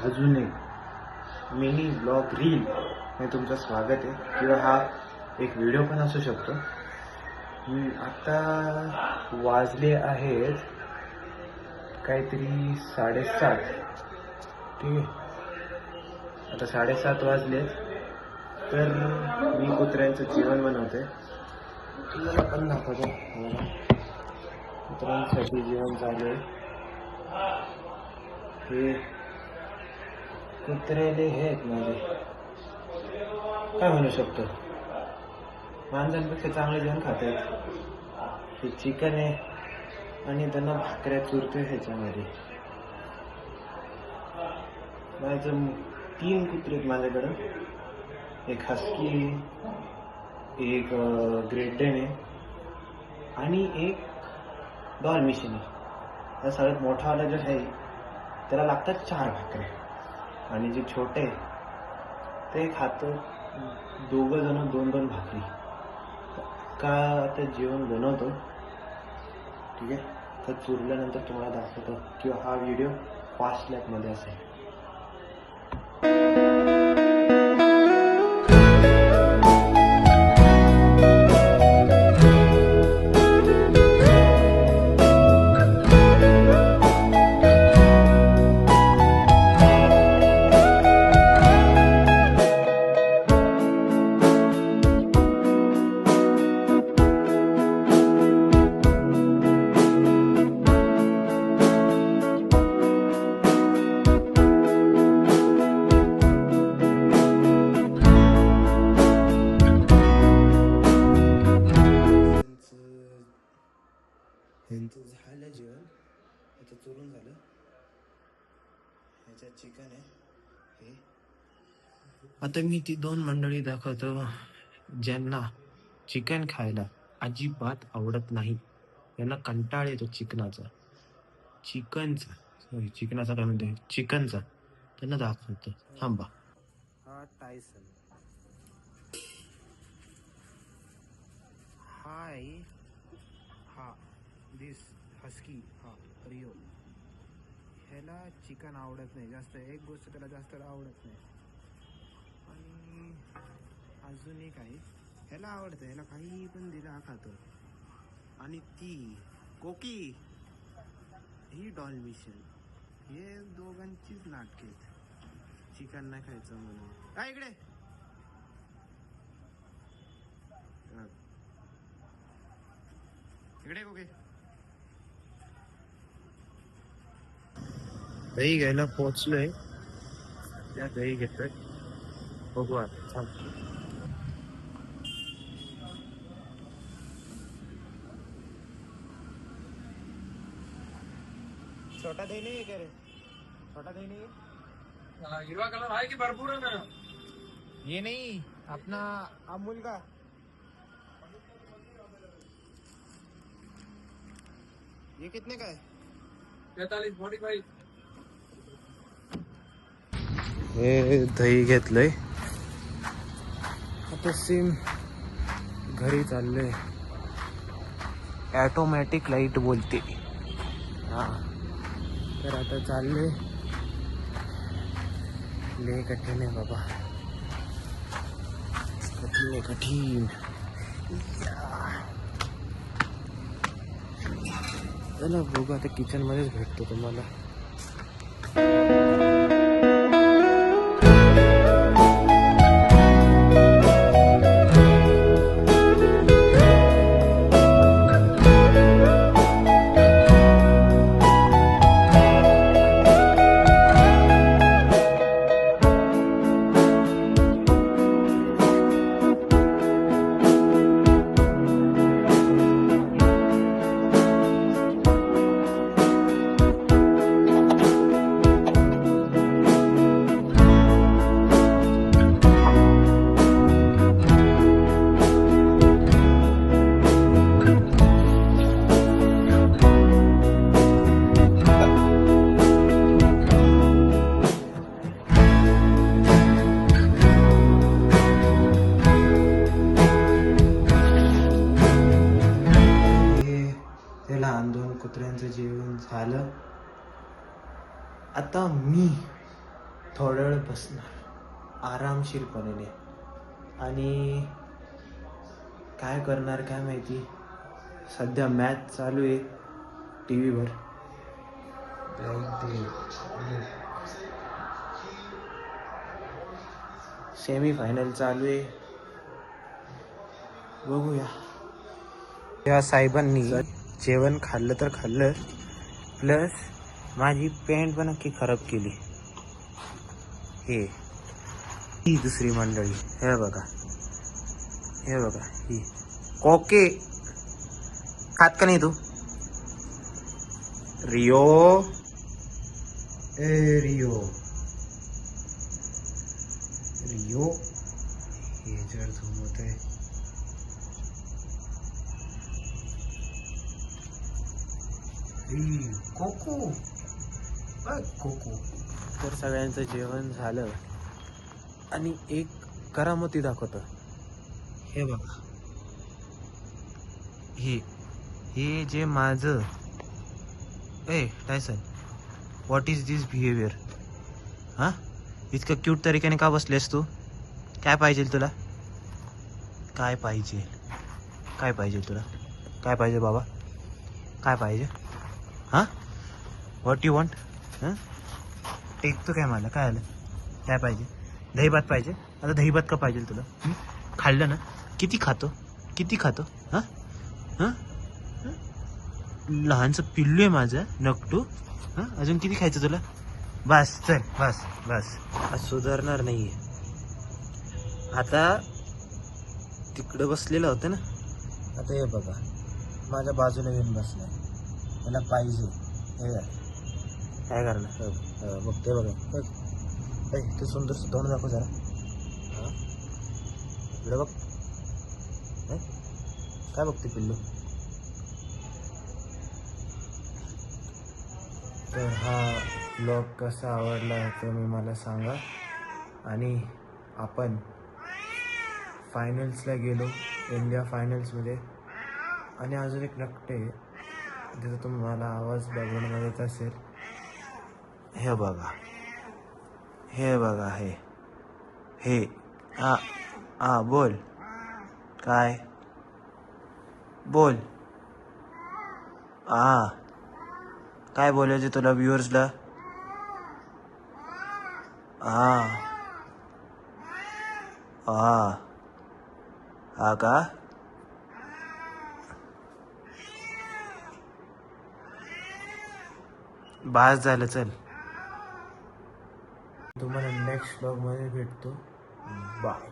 अजून एक mini blog reel हे तुमचं स्वागत आहे, किंवा हा एक व्हिडिओ पण असू शकतो. आता वाजले आहेत काहीतरी 7:30. ठीक आहे, आता 7:30 वाजले. तर मी कुत्र्यांचं जेवण बनवते, तुम्हाला पण दाखवतो. कुत्र्यांसाठी जेवण चालू आहे. हे कुत्रेले हे आहेत माझे, काय म्हणू शकतो, माणसांपेक्षा चांगलं जेवण खात आहेत. हे चिकन आहे आणि त्यांना भाकऱ्या चुरतोय ह्याच्यामध्ये. माझं 3 कुत्रे आहेत माझ्याकडं. एक हस्की, एक ग्रेट डेन आहे आणि एक डॉल्मेशियन आहे. हा सगळ्यात मोठावाला जो आहे त्याला लागतात 4 भाकऱ्या, आणि जे छोटे ते खातं 2 जण 2-2 भाकरी. का आता जेवण बनवतो, ठीक आहे. तर चुरल्यानंतर तुम्हाला दाखवतो, किंवा हा व्हिडिओ फास्ट लॅपमध्ये असेल. ह्यांचं झालं जेवण, ह्याचं चुरून झालं. ह्याच्यात चिकन आहे हे. आता मी ती 2 मंडळी दाखवतो ज्यांना चिकन खायला अजिबात आवडत नाही. यांना कंटाळ येतो चिकनाचा काय म्हणते, चिकनचा. त्यांना दाखवतो, थांबा. हा टायसन, हाय हा दिस हस्की, हा रिओ. ह्याला चिकन आवडत नाही जास्त, एक गोष्ट त्याला जास्त आवडत नाही. आणि अजून एक आहे, ह्याला आवडतं, ह्याला काही पण दिला हा खातो. आणि ती कोकी, ही डॉल्मेशियन. हे दोघांचीच नाटके आहेत, चिकन नाही खायचं म्हणून. काय इकडे इकडे कोके. दही घ्यायला पोहोचलोय, त्या दही घेतोय. बघू आता, छोटा दही नहीं है क्या रे? छोटा दही नहीं है? हिरवा कलर है कि भरपूर है ना? ये नहीं, अपना अमूल का. ये कितने का है? 45-45. हे दही घेतलंय, आता सेम घरी चाललंय. ऑटोमॅटिक लाईट बोलते. हा, तर आता चालले. लय कठीण आहे बाबा, कठीण. चला बघू, आता किचन मध्येच भेटतो तुम्हाला. कुत्र्यांचं जेवण झालं. आता मी थोडा वेळ बसणार आरामशीरपणे आणि काय करणार काय माहिती. सध्या मॅच चालू आहे टी व्हीवर. सेमी फायनल चालू आहे, बघूया. त्या साहेबांनी जेवण खाल्लं तर खाल्लं, प्लस माझी पॅन्ट पण नक्की खराब केली. ही दुसरी मंडळी, हे बघा ही कोके खात का नाही तू? रिओ रिओ हे जर झोमत आहे. कोको तर सगळ्यांचं जेवण झालं आणि एक करामती दाखवतं. हे बघा, हे जे माझं Tyson, what is this behaviour? हां, इतकं क्यूट तरीक्याने का बसलेस तू? काय पाहिजे तुला? काय पाहिजे तुला? काय पाहिजे बाबा? काय पाहिजे? हां, व्हॉट यू वॉन्ट? हां, टेकतो काय मला? काय आलं? काय पाहिजे? दहीभात पाहिजे? आता दहीभात का पाहिजे तुला? खाल्लं ना? किती खातो? हां हां, लहानचं पिल्लू आहे माझं नकटू. हां, अजून किती खायचं तुला? बस चल, बस. आज सुधारणार नाहीये. आता तिकडं बसलेलं होतं ना, आता हे बघा माझ्या बाजूला येऊन बसलाय. त्याला पाहिजे हे काय करणार? बघते बघा, तू सुंदर तोंड दाखव जरा. हां, इकडे बघ. काय बघते पिल्लू? तर हा ब्लॉग कसा आवडला ते मला सांगा. आणि आपण फायनल्सला गेलो, इंडिया फायनल्समध्ये. आणि अजून एक नकटे त्याचा तुम्हाला आवाज बघण्यामध्ये येत असेल. हे बघा हे बोल. काय बोल? काय बोलायचं तुला व्ह्युअर्सला? हा का? बास झालं, चल. तुम्हाला नेक्स्ट ब्लॉगमध्ये भेटतो. बाय.